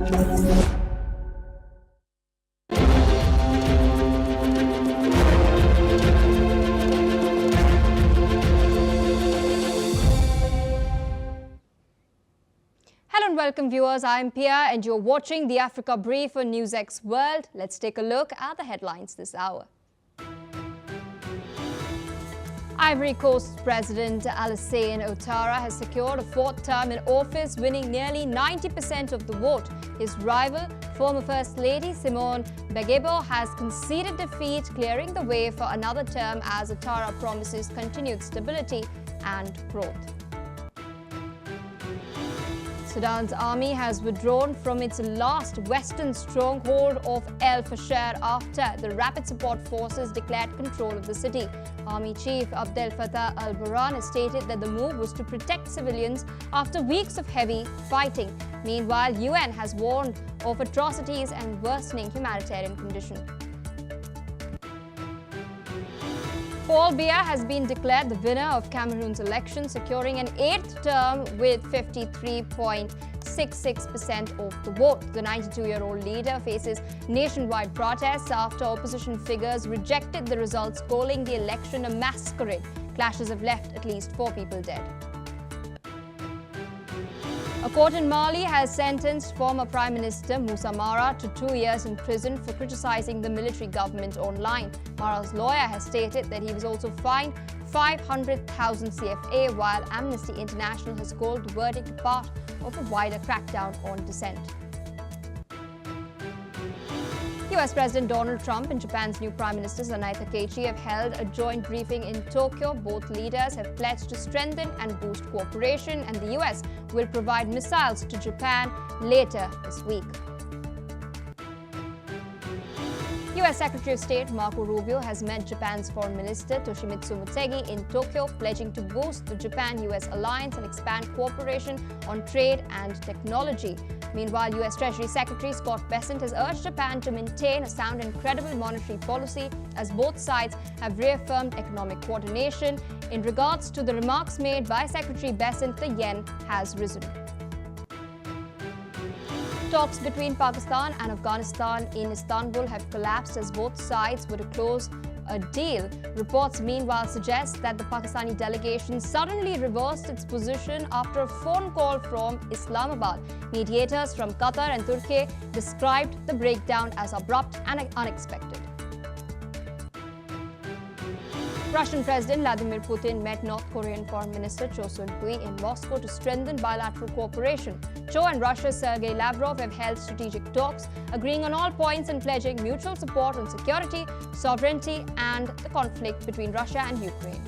Hello and welcome viewers, I'm Pia and you're watching the Africa Brief on NewsX World. Let's take a look at the headlines this hour. Ivory Coast President Alassane Ouattara has secured a fourth term in office, winning nearly 90% of the vote. His rival, former First Lady Simone Begebo, has conceded defeat, clearing the way for another term as Ouattara promises continued stability and growth. Sudan's army has withdrawn from its last western stronghold of El Fasher after the Rapid Support Forces declared control of the city. Army Chief Abdel Fattah al-Burhan has stated that the move was to protect civilians after weeks of heavy fighting. Meanwhile, UN has warned of atrocities and worsening humanitarian conditions. Paul Biya has been declared the winner of Cameroon's election, securing an eighth term with 53.66% of the vote. The 92-year-old leader faces nationwide protests after opposition figures rejected the results, calling the election a masquerade. Clashes have left at least 4 people dead. A court in Mali has sentenced former Prime Minister Moussa Mara to 2 years in prison for criticizing the military government online. Mara's lawyer has stated that he was also fined 500,000 CFA, while Amnesty International has called the verdict part of a wider crackdown on dissent. US President Donald Trump and Japan's new Prime Minister Sanae Takaichi have held a joint briefing in Tokyo. Both leaders have pledged to strengthen and boost cooperation, and the US will provide missiles to Japan later this week. US Secretary of State Marco Rubio has met Japan's Foreign Minister Toshimitsu Motegi in Tokyo, pledging to boost the Japan-US alliance and expand cooperation on trade and technology. Meanwhile, US Treasury Secretary Scott Bessent has urged Japan to maintain a sound and credible monetary policy, as both sides have reaffirmed economic coordination. In regards to the remarks made by Secretary Bessent, the yen has risen. Talks between Pakistan and Afghanistan in Istanbul have collapsed as both sides were to close a deal. Reports meanwhile suggest that the Pakistani delegation suddenly reversed its position after a phone call from Islamabad. Mediators from Qatar and Turkey described the breakdown as abrupt and unexpected. Russian President Vladimir Putin met North Korean Foreign Minister Cho Sun-hui in Moscow to strengthen bilateral cooperation. Cho and Russia's Sergei Lavrov have held strategic talks, agreeing on all points and pledging mutual support on security, sovereignty, and the conflict between Russia and Ukraine.